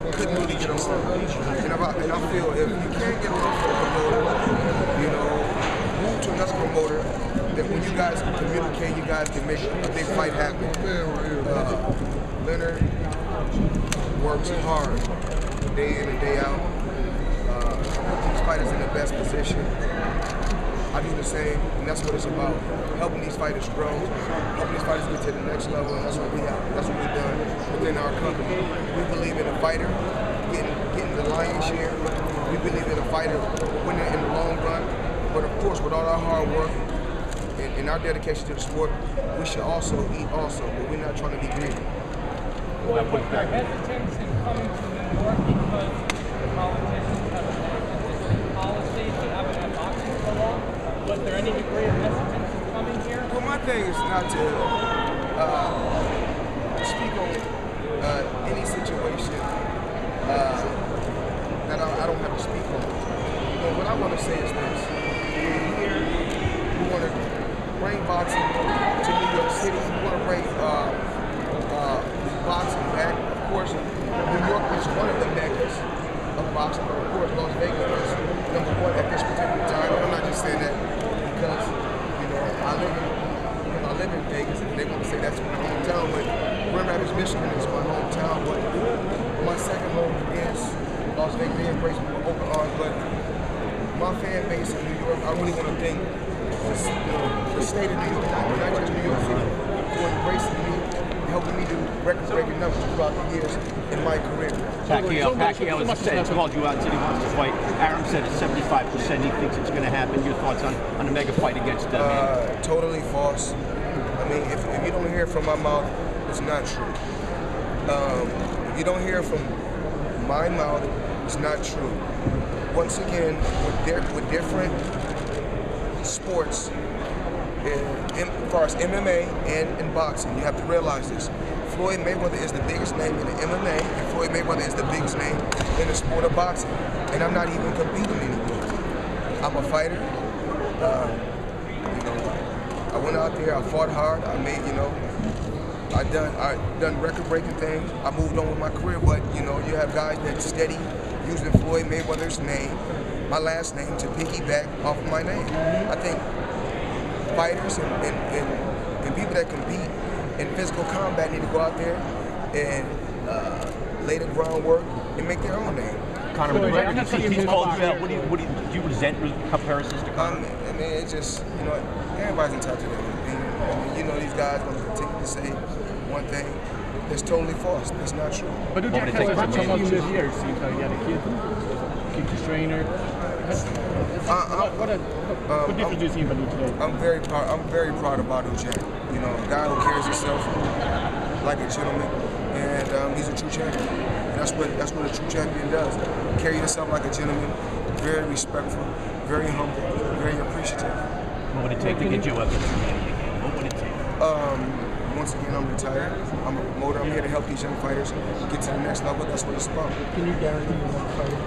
couldn't really get along. And I feel if you can't get along with a promoter, you know, move to another promoter, that when you guys can communicate, you guys can make a big fight happen. Leonard works hard day in and day out. These fighters in the best position. I do the same, and that's what it's about. Helping these fighters grow, helping these fighters get to the next level, and that's what we have. That's what we've done within our company. We believe in a fighter getting the lion's share. We believe in a fighter winning in the long run. But of course, with all our hard work and our dedication to the sport, we should also eat also, but we're not trying to be greedy. Well, was there hesitance in coming to New York because the politicians have enacted this policy to haven't had boxing so long? Was there any degree of hesitance in coming here? Well, my thing is not to speak on any situation that I don't have to speak on. But what I want to say is this. We're here, we want to bring boxing to New York City. We want to bring boxing back. Of course, New York is one of the meccas of boxing, but of course Las Vegas is number one at this particular time. And I'm not just saying that because, you know, I live in Vegas and they want to say that's my hometown, but Grand Rapids, Michigan is my hometown, but my second home is Las Vegas. They embrace me with open arms, but my fan base in New York, I really want to thank the state of New York, not just New York City, for embracing me, helping me do record-breaking numbers throughout the years in my career. Pacquiao has called you out and said he wants to fight. Aaron said it's 75%. He thinks it's going to happen. Your thoughts on a mega fight against him? Totally false. I mean, if you don't hear it from my mouth, it's not true. If you don't hear it from my mouth, it's not true. Once again, with different sports, as far as MMA and in boxing, you have to realize this. Floyd Mayweather is the biggest name in the MMA, and Floyd Mayweather is the biggest name in the sport of boxing. And I'm not even competing anymore. I'm a fighter. You know, I went out there, I fought hard, I made, you know, I done record-breaking things. I moved on with my career, but you know, you have guys that steady using Floyd Mayweather's name, my last name, to piggyback off of my name. I think fighters and people that compete in physical combat need to go out there and lay the groundwork and make their own name. Conor McGregor, he's called you out. Do you resent comparisons to Conor? I mean, it's just, you know, everybody's entitled to their opinion. I mean, you know, these guys going to continue to say one thing that's totally false. That's not true. But do Jack has a team this year? Seems like he had a kid, his trainer. What difference do you see in Badou today? I'm very proud of Badou Jack. You know, a guy who carries himself like a gentleman, and he's a true champion. And that's what a true champion does. Carry yourself like a gentleman, very respectful, very humble, very appreciative. What would it take to get you up to Manny again? What would it take? Once again, I'm retired. I'm a promoter. I'm here to help these young fighters get to the next level. That's what it's about. Can you guarantee you're not fighting?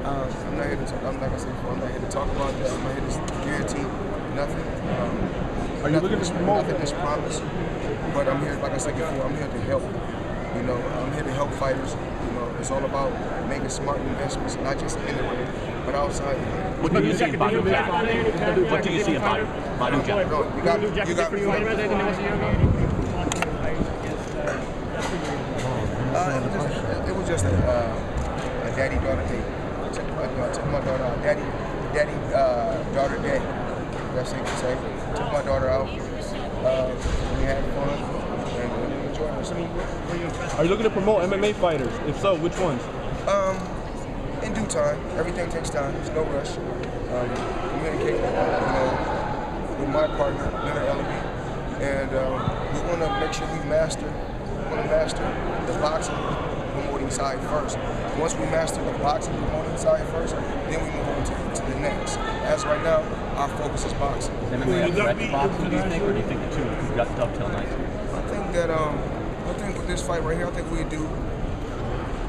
I'm not here to talk. I'm not gonna say before. I'm not here to talk about that. I'm not here to guarantee nothing. Are you looking to promote? Nothing is promised. But I'm here, like I said before, I'm here to help. You know, I'm here to help fighters. You know, it's all about making smart investments, not just in the ring, but outside the ring. What do you see in Badou Jack? What do you see in Badou Jack? No, you got. It was just a daddy-daughter date. I took my daughter out. Daddy-daughter day. That's safe to say. Took my daughter out. We had fun and we enjoyed ourselves. Are you looking to promote MMA fighters? If so, which ones? In due time. Everything takes time. There's no rush. Communicate, with my partner, Leonard, Ellerbe, and we want to make sure we master the boxing promoting side first. Once we master the boxing promoting side first, then we move on to the next. As right now, our focus is boxing. Is MMA a threat to boxing, do you think, or do you think the two could dovetail nicely? I think with this fight right here, I think we do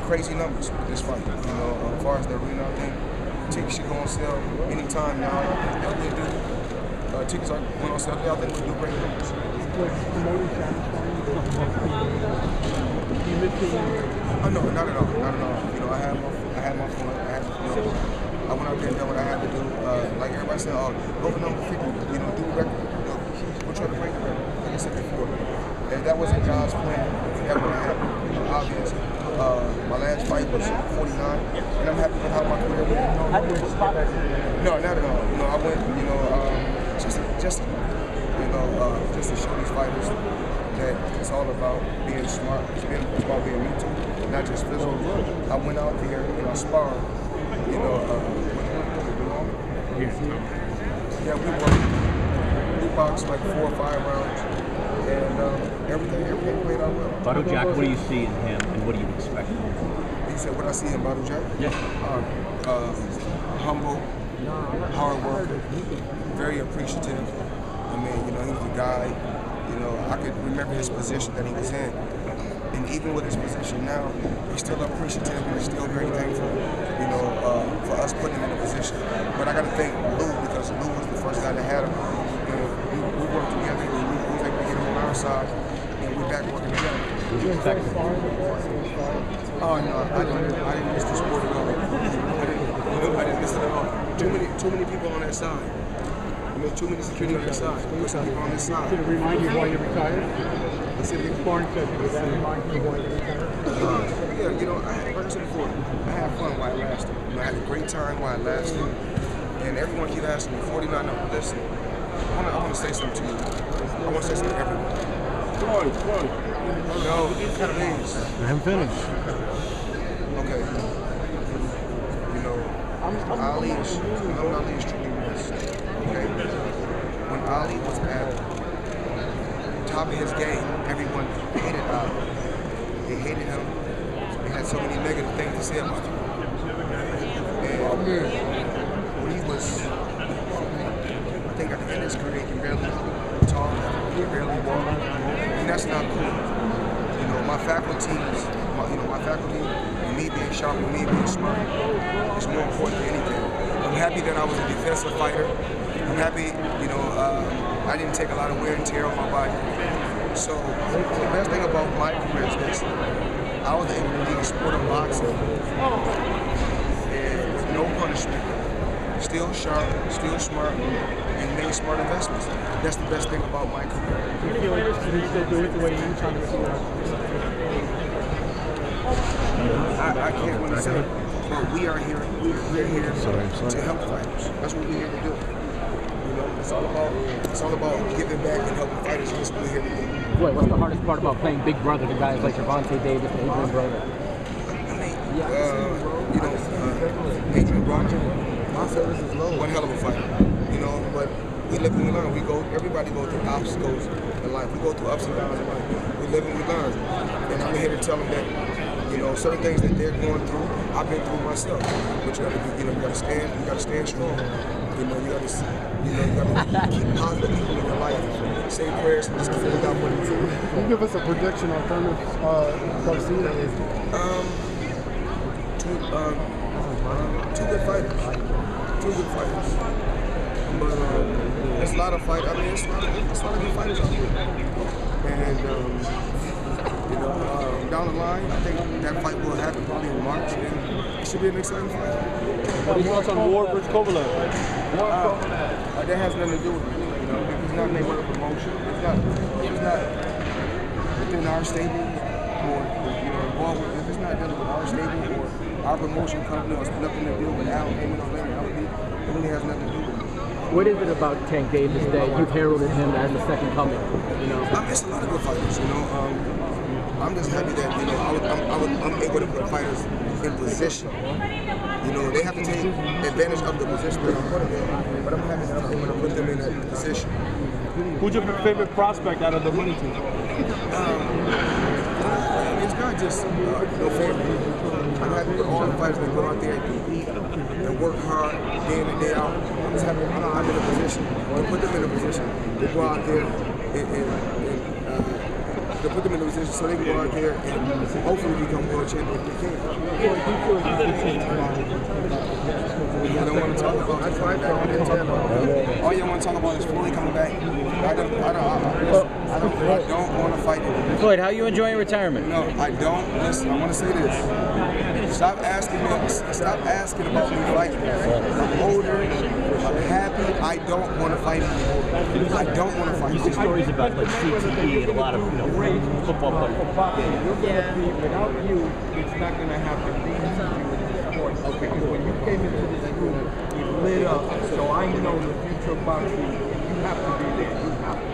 crazy numbers with this fight. You know, as far as the arena, I think tickets should go on sale anytime now. I think we do. Tickets are going on sale. I think we do great numbers. Oh no, not at all, not at all. You know, I had my fun. I went out there and done what I had to do. Like everybody said, go for number 50. You know, do the record. You know, we're trying to break the record. Like I said before, and that wasn't God's plan. That would have happened. You know, obviously. My last fight was 49, and I'm happy with how my career went. No, not at all. You know, I went. You know, just to show these fighters that it's all about being smart. It's about being mental, not just physical. I went out there and I sparred. You know, yeah, we worked. We boxed like 4 or 5 rounds, and everything played out well. Badou Jack, what do you see in him, and what do you expect? You said what I see in Badou Jack? Yeah. Humble, hard worker, very appreciative. I mean, you know, he's a guy. You know, I could remember his position that he was in. And even with his position now, he's still appreciative and he's still very thankful, you know, for us putting him in a position. But I got to thank Lou, because Lou was the first guy that had him. You know, we worked together and we was able to get him on our side, and we're back working together. Oh no, I didn't miss the sport at all. I didn't miss it at all. Too many people on that side. I mean, too many security on that side. Put some people on this side. Did it remind you why you retired? Does that remind you why you retired? Yeah, you know, like I said before, I had fun while it lasted. You know, I had a great time while it lasted. And everyone keep asking me, 49, no, listen, I want to say something to you. I want to say something to everyone. No, please. Let him finish. Okay. You know, Ali is truly missed. Okay? When Ali was at the top of his game, everyone hated Ali. They hated him. They had so many negative things to say about him. And when he was, I think at the end of his career, he can barely talk, he can barely walk. And that's not cool. You know, my faculty, and me being sharp and me being smart is more important than anything. I'm happy that I was a defensive fighter. I'm happy, you know, I didn't take a lot of wear and tear on my body. So the best thing about my career is this: I was able to lead the sport of boxing and with no punishment, still sharp, still smart, and made smart investments. That's the best thing about my career. Do you feel like you still do it the way you trying to figure out? I can't really say, but we are here. We're here to help fighters. That's what we're here to do. You know, it's all about giving back and helping fighters. That's what we're here to do. Wait, what's the hardest part about playing big brother to guys like Gervonta Davis and Adrian Broner? You know, Adrian Broner, one hell of a fighter. You know, but we live and we learn. Everybody goes through obstacles in life. We go through ups and downs in life. We live and we learn. And I'm here to tell them that, you know, certain things that they're going through, I've been through myself. But you gotta do, you know, you gotta stand strong. You know, you gotta keep positive people in your life. Say prayers and just keep it out. Can you give us a prediction on Thurman Garcia? Two good fighters. But there's a lot of fighters. I mean, it's a lot of good fighters out there. And you know, down the line, I think that fight will happen probably in March, and it should be an exciting fight. What are your thoughts on Ward versus Kovalev? That has nothing to do with it. You know, if it's not Mayweather promotion, it's not within our stable, or you know, involved with, if it's not dealing with our stable or our promotion company, or it's nothing to do with Al Heyman or Leonard, it really has nothing to do with it. What is it about Tank Davis that you've heralded him as the second coming? You know, I mean, it's a lot of good fighters. You know, I'm just happy that, you know, I'm able to put fighters in position. You know, they have to take advantage of the position that I'm putting in, but I'm happy that I'm able to put them in that position. Who's your favorite prospect out of the money team? It's not just no favorite. I'm happy with all the fighters that go out there and compete and work hard day in and day out. I'm just happy I'm in a position to put them in a position to go out there and to put them in a position so they can go out there and hopefully become world champion if they can. I don't want to talk about that fight. All you want to talk about is Floyd coming back. I don't want to fight anymore. Floyd, how are you enjoying retirement? No, I don't. Listen, I want to say this. Stop asking about me fighting. I'm older. I'm happy. I don't want to fight anymore. I don't want to fight. You see stories about like CTE and a lot of football players. Without you, it's not going to happen. They need you in this sport. Because when you came into this room, you lit up. So I know the future of boxing. You have to be there. You have to.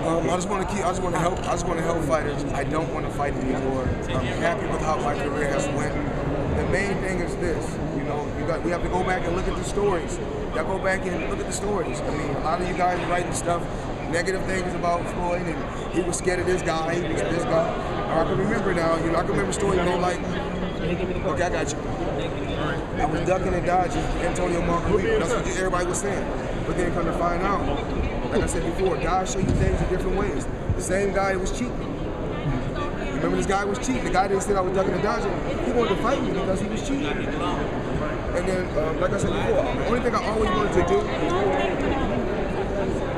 I just want to help fighters. I don't want to fight anymore. I'm happy with how my career has went. The main thing is this, we have to go back and look at the stories. Y'all go back and look at the stories. I mean, a lot of you guys are writing stuff, negative things about Floyd, and he was scared of this guy, he was this guy. I can remember now, I can remember stories like, okay, I got you. I was ducking and dodging Antonio Margarito. That's what everybody was saying. But then come to find out, like I said before, guys show you things in different ways. The same guy was cheating. Remember, this guy was cheating. The guy didn't say I was ducking and dodging. He wanted to fight me because he was cheating. And then, like I said before, the only thing I always wanted to do,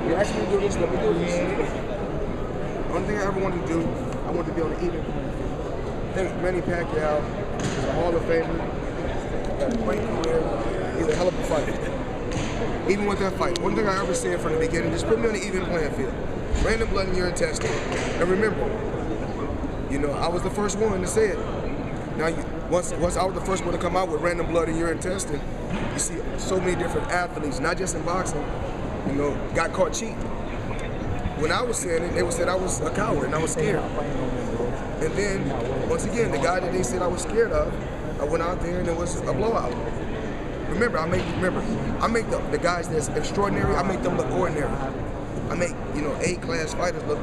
you asked me to do this, let me do this. The only thing I ever wanted to do, I wanted to be on the even. I think Manny Pacquiao is a Hall of Famer, got a great career, he's a hell of a fighter. Even with that fight, one thing I ever said from the beginning, just put me on the even playing field. Random blood in your intestine. And remember, I was the first one to say it. Now, once I was the first one to come out with random blood in your intestine, you see so many different athletes, not just in boxing, got caught cheating. When I was saying it, they said I was a coward and I was scared. And then, once again, the guy that they said I was scared of, I went out there and it was a blowout. Remember, I make the guys that's extraordinary, I make them look ordinary. I make, A-class fighters look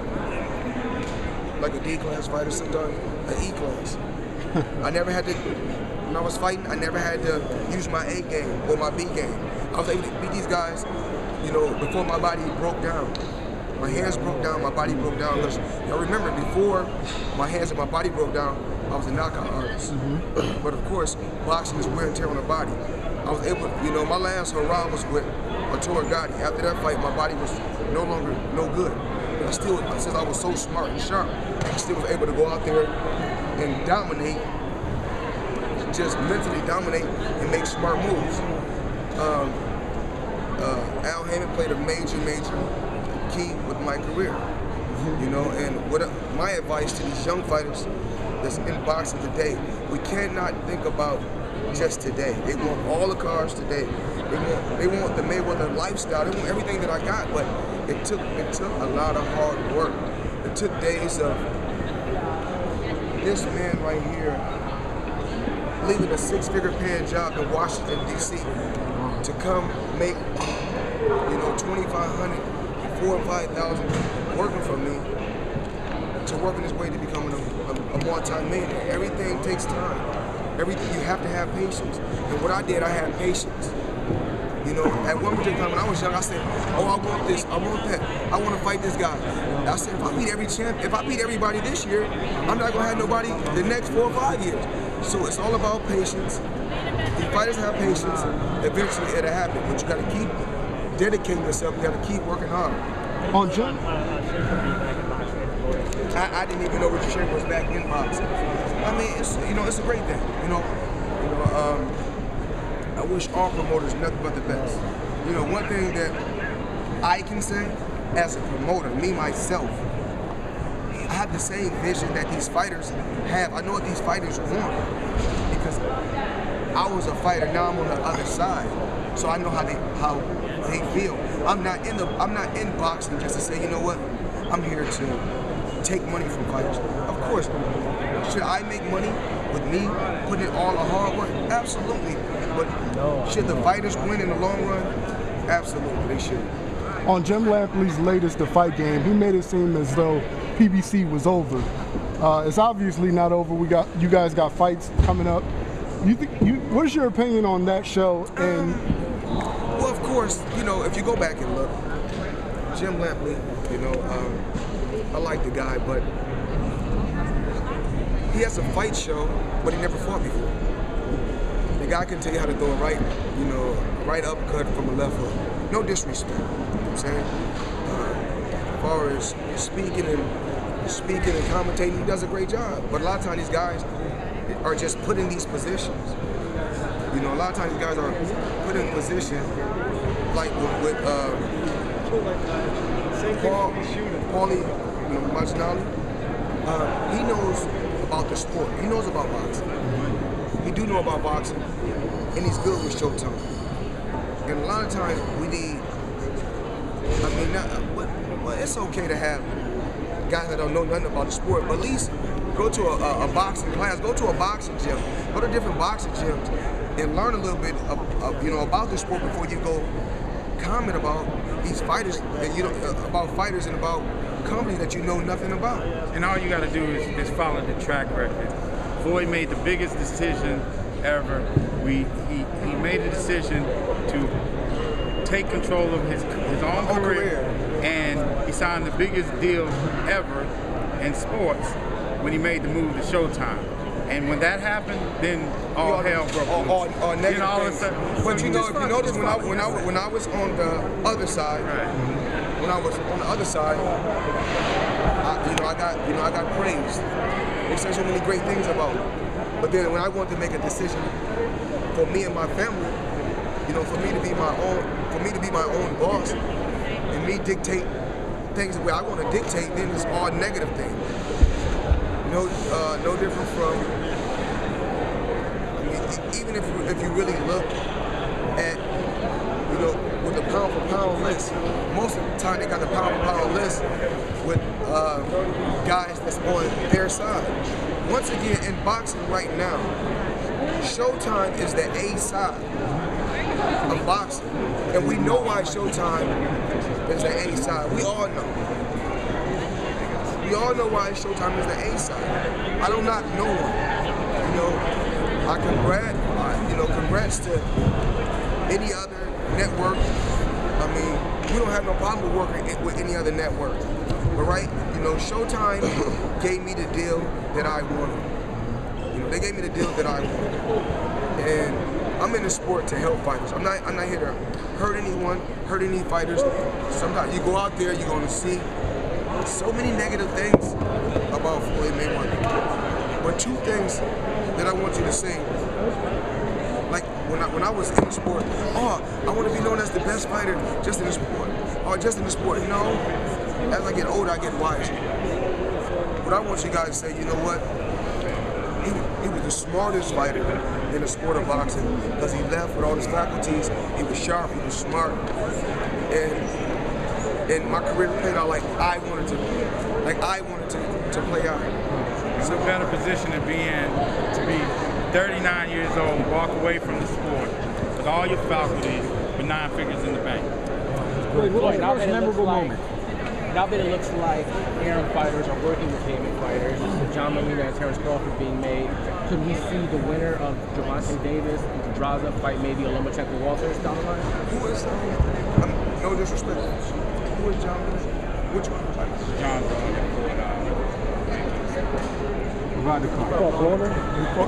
like a D-class fighter, sometimes an E-class. I never had to, when I was fighting, I never had to use my A game or my B game. I was able to beat these guys, before my body broke down. My hands broke down, my body broke down. Now remember, before my hands and my body broke down, I was a knockout artist. But of course, boxing is wear and tear on the body. I was able, my last hurrah was with Arturo Gatti. After that fight, my body was no longer no good. But since I was so smart and sharp, I still was able to go out there and dominate, just mentally dominate and make smart moves. Al Hammond played a major key with my career. And what my advice to these young fighters that's in boxing today, we cannot think about just today. They want all the cars today. They want the Mayweather lifestyle. They want everything that I got, but it took a lot of hard work. It took days of this man right here leaving a six-figure paying job in Washington, D.C. to come make, 2,500, 4,000 or 5,000 working for me, to working his way to becoming a multi-millionaire. Everything takes time. You have to have patience. And what I did, I had patience. At one particular time when I was young, I said, oh, I want this, I want that, I want to fight this guy. I said, if I beat everybody this year, I'm not going to have nobody the next 4 or 5 years. So it's all about patience. If fighters have patience, eventually it'll happen. But you got to keep dedicating yourself, you got to keep working hard. On Jim? I didn't even know Richard Sherman was back in boxing. I mean, it's a great thing. I wish all promoters nothing but the best. One thing that I can say as a promoter, me myself, I have the same vision that these fighters have. I know what these fighters want because I was a fighter. Now I'm on the other side, so I know how they feel. I'm not in boxing just to say, you know what, I'm here to take money from fighters. Of course, should I make money with me putting in all the hard work? Absolutely. But should the fighters win in the long run? Absolutely, they should. On Jim Lampley's latest The Fight Game, he made it seem as though PBC was over. It's obviously not over. You guys got fights coming up. What is your opinion on that show? And well, of course, if you go back and look, Jim Lampley, I like the guy, but he has a fight show, but he never fought before. The guy can tell you how to throw a right uppercut from a left hook. No disrespect, you know what I'm saying? far as speaking and commentating, he does a great job. But a lot of times these guys are just put in these positions. You know, a lot of times these guys are put in position like with Paulie Marginelli. He knows about the sport. He knows about boxing. He do know about boxing, and he's good with Showtime. And a lot of times we need. But it's okay to have guys that don't know nothing about the sport, but at least go to a boxing class, go to a boxing gym, go to different boxing gyms, and learn a little bit about the sport before you go comment about these fighters that about fighters and about companies that you know nothing about. And all you got to do is follow the track record. Floyd made the biggest decision ever. He made a decision to take control of his own career, and he signed the biggest deal ever in sports when he made the move to Showtime. And when that happened, then all hell broke loose. Then all of a sudden, but you know, if you notice, when I was on the other side, when I was on the other side, I got praised. They said so many great things about me. But then when I wanted to make a decision for me and my family, for me to be my own boss, and me dictate things the way I want to dictate, then it's all negative things. No different from. Even if you really look at, with the pound for pound list, most of the time they got the pound for pound list with guys that's on their side. Once again, in boxing right now, Showtime is the A side of boxing, and we know why Showtime is the A side. We all know. We all know why Showtime is the A side. I do not know one. Congrats to any other network. We don't have no problem with working with any other network. But Showtime gave me the deal that I wanted. They gave me the deal that I wanted. And I'm in the sport to help fighters. I'm not here to hurt anyone, hurt any fighters. Sometimes you go out there, you're gonna see so many negative things about Floyd Mayweather. But two things that I want you to see. Like when I was in the sport, I want to be known as the best fighter just in the sport. Just in the sport. No. As I get older, I get wiser. But I want you guys to say, you know what? He was the smartest fighter in the sport of boxing because he left with all his faculties. He was sharp. He was smart. And my career played out like I wanted to play out. It's a better position to be in, to be 39 years old, walk away from the sport with all your faculties with 9 figures in the bank. What was the most memorable moment? Now that it looks like Aaron fighters are working with Cayman fighters, John Molina and Terrence Crawford being made, could we see the winner of Gervonta Davis and Pedraza fight maybe a Lomachenko Walters down the line? Who is no disrespect. Who is John? Which one? John. He fought Broner.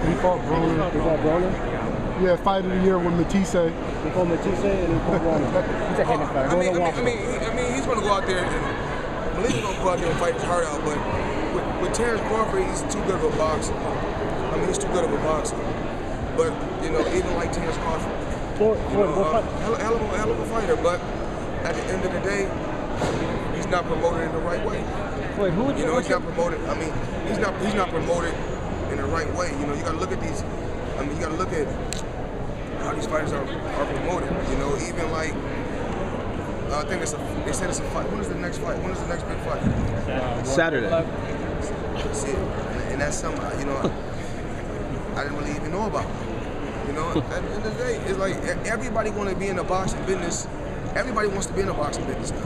He fought Broner. Yeah, fight of the year with Matisse. He fought Matisse and he fought Broner. He's a heavy fighter. He's going to go out there and Molina's going to go out there and fight his heart out. But with Terrence Crawford, he's too good of a boxer. He's too good of a boxer. But even like Terrence Crawford, hell of a fighter. But at the end of the day, he's not promoted in the right way. Wait, who would he's not promoted. He's not promoted in the right way. You got to look at these. You got to look at how these fighters are promoted. Even like I think they said it's a fight. When is the next fight? When is the next big fight? Saturday. That's it. And that's something I didn't really even know about. At the end of the day, it's like everybody want to be in the boxing business. Everybody wants to be in the boxing business now.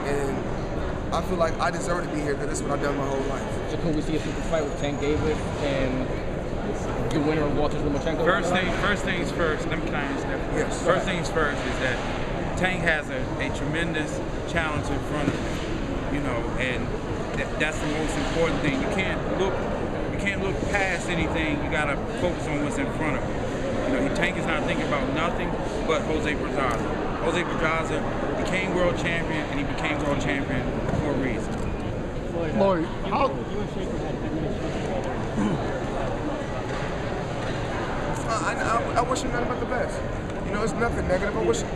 And I feel like I deserve to be here because that's what I've done my whole life. So can we see a super fight with Tank Davis and the winner of Walters Lomachenko? First things first. Let me kind of step. Yes. First things first is that Tank has a tremendous challenge in front of him. And that's the most important thing. You can't look past anything. You gotta focus on what's in front of you. Tank is not thinking about nothing but Jose Pedraza. Jose Pedraza became world champion, and he became world champion for a reason. Floyd, how? I wish him nothing but the best. You know, it's nothing negative. I wish him.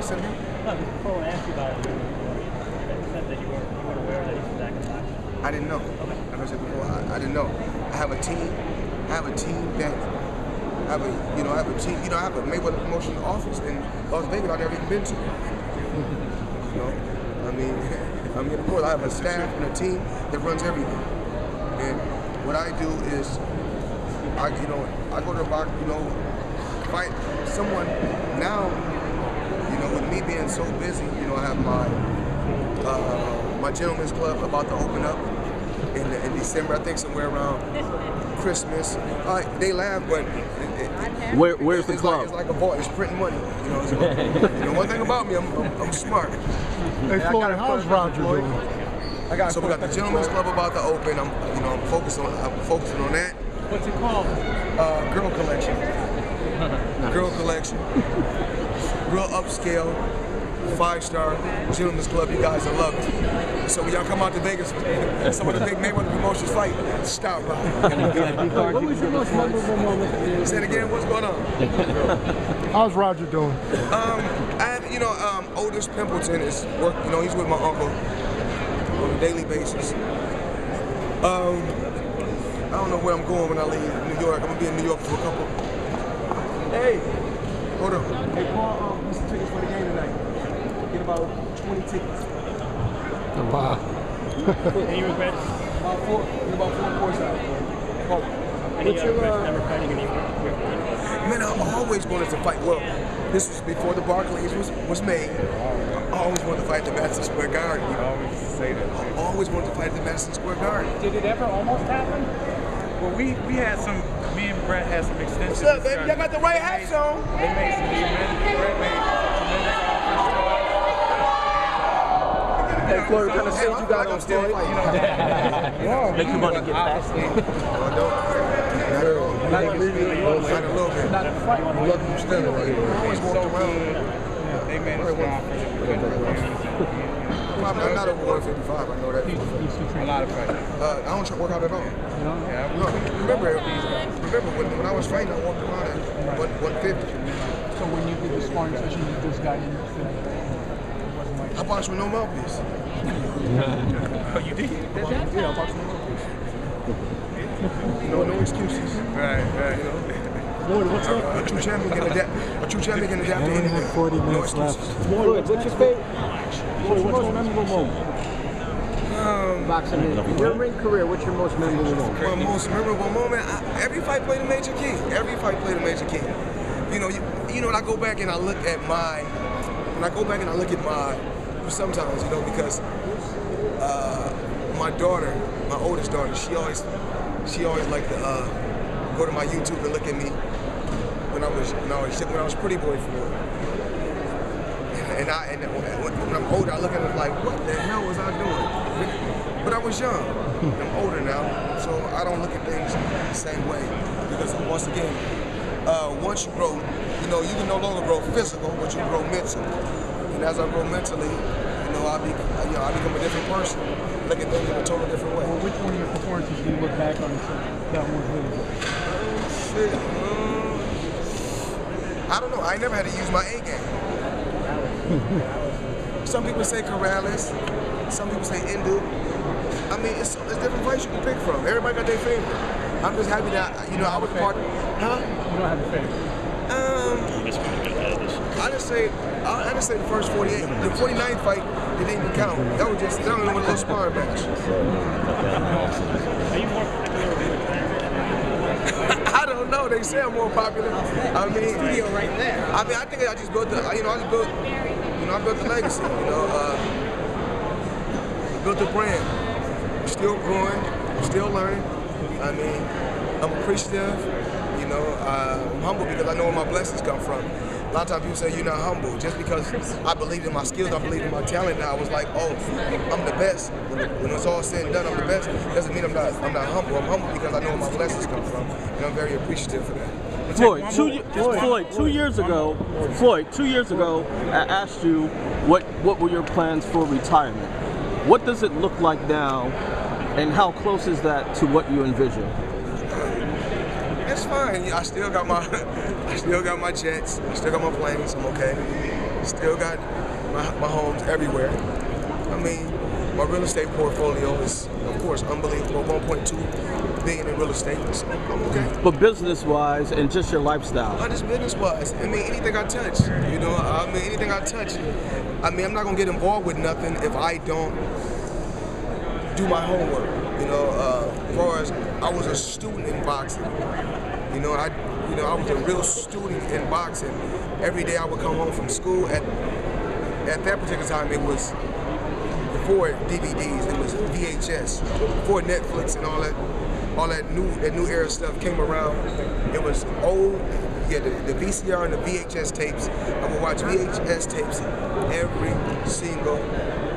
Say it again? No, before I asked you about it, you said that you weren't aware that he was back in boxing. I didn't know. Like I said before, I didn't know. I have a team. I have a team that I have a team. You know, I have a Mayweather promotion office in Las Vegas I've never even been to. You know, I mean, of course, I have a staff and a team that runs everything. And what I do is, I go to the box, fight someone now. You know, with me being so busy, I have my gentleman's club about to open up in December. I think somewhere around Christmas. They laugh, but Where's the club? It's like a vault. It's printing money. So, one thing about me, I'm smart. Hey Floyd, how's Roger doing? So we got the gentleman's club about to open. I'm focusing on that. What's it called? Girl collection. Girl collection. Real upscale, 5-star gentleman's club. You guys will love it. So when y'all come out to Vegas, some of the big Mayweather promotions fight, stop by. What was your most memorable moment? Say it again. What's going on? How's Roger doing? Otis Pimpleton is work. He's with my uncle on a daily basis. I don't know where I'm going when I leave New York. I'm gonna be in New York for a couple. Hey, hold on. Hey, Paul, get some tickets for the game tonight. Get about 20 tickets. Wow. Any regrets? About four courtside. Any regrets never fighting anyone? Man, I always wanted to fight. Well, this was before the Barclays was made. I always wanted to fight the Madison Square Garden. I always say that. I always wanted to fight the Madison Square Garden. Did it ever almost happen? Well, we had some. Me and Brett had some extensive. What's up, baby? Y'all got the right hats on. They made some tremendous. Brett made tremendous offers to us. Hey, Floyd, what kind of sales you got on Floyd? Make you want to get past it. No, I don't. Not at all. Not a little bit. Not a fight. I'm lucky I'm standing right here. I always walked around. They made us an offer. I'm not over 155. I know that. A lot of fights. I don't work out at all. Yeah, No, remember when I was fighting, I walked around at 150. So when you did the sparring session, you just got in, it wasn't like I boxed with no mouthpiece. Oh, you did? Yeah, I boxed with no mouthpiece. No excuses. Right. Floyd, what's up? A true champion can adapt. A true champion can adapt to anything. 40 No minutes left. excuses. Floyd, what's your favorite? What's your most memorable moment? Boxing in your ring career, what's your most memorable moment? My most memorable moment. Every fight played a major key. Every fight played a major key. When I go back and I look at my, sometimes, because my daughter, my oldest daughter, she always liked to go to my YouTube and look at me when I was pretty boy for her. And when I'm older, I look at it like, what the hell was I doing? But I was young. I'm older now, so I don't look at things the same way. Because once again, once you grow, you can no longer grow physical, but you grow mental. And as I grow mentally, I become a different person. Look at things in a totally different way. Well, which one of your performances do you look back on and say, that one was really good? I don't know. I never had to use my A game. Some people say Corrales. Some people say Indu. I mean, it's different fights you can pick from. Everybody got their favorite. I'm just happy that, I was part of, huh? You don't have a favorite? I just say the first 48. The 49th fight, it didn't even count. That was just, a little sparring match. Are you more popular with I don't know. They say I'm more popular. I mean, studio right there? I think I just built the, I built the legacy. Built the brand. I'm still growing. I'm still learning. I mean, I'm appreciative. I'm humble because I know where my blessings come from. A lot of times people say you're not humble. Just because I believe in my skills, I believe in my talent now. I was like, oh, I'm the best. When it's all said and done, I'm the best. Doesn't mean I'm not humble. I'm humble because I know where my blessings come from, and I'm very appreciative for that. Floyd, 2 years ago, I asked you what were your plans for retirement. What does it look like now, and how close is that to what you envision? It's fine. I still got my jets. I still got my planes. I'm okay. Still got my homes everywhere. I mean, my real estate portfolio is, of course, unbelievable. 1.2 billion in real estate. So I'm okay. But business-wise and just your lifestyle. Just business-wise. I mean, anything I touch. You know, I mean, anything I touch. I mean, I'm not gonna get involved with nothing if I don't do my homework. You know, as far as I was a student in boxing. I was a real student in boxing. Every day I would come home from school. At that particular time, it was before DVDs. It was VHS. Before Netflix and all that new era stuff came around. It was old. Yeah, the VCR and the VHS tapes. I would watch VHS tapes every single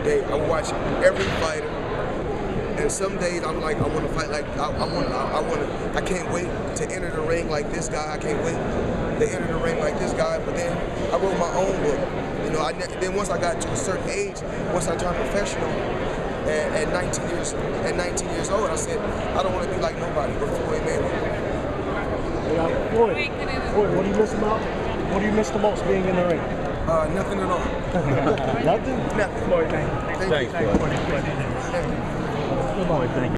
day. I would watch every fighter. And some days I'm like, I want to fight like I can't wait to enter the ring like this guy. I can't wait to enter the ring like this guy. But then I wrote my own book. You know, then once I got to a certain age, once I turned professional at 19 years old, I said I don't want to be like nobody but Floyd Mayweather. Floyd, what do you miss about? What do you miss the most being in the ring? Nothing at all. Nothing. Nothing. Floyd, thank you. Thank you. Good boy, thank you.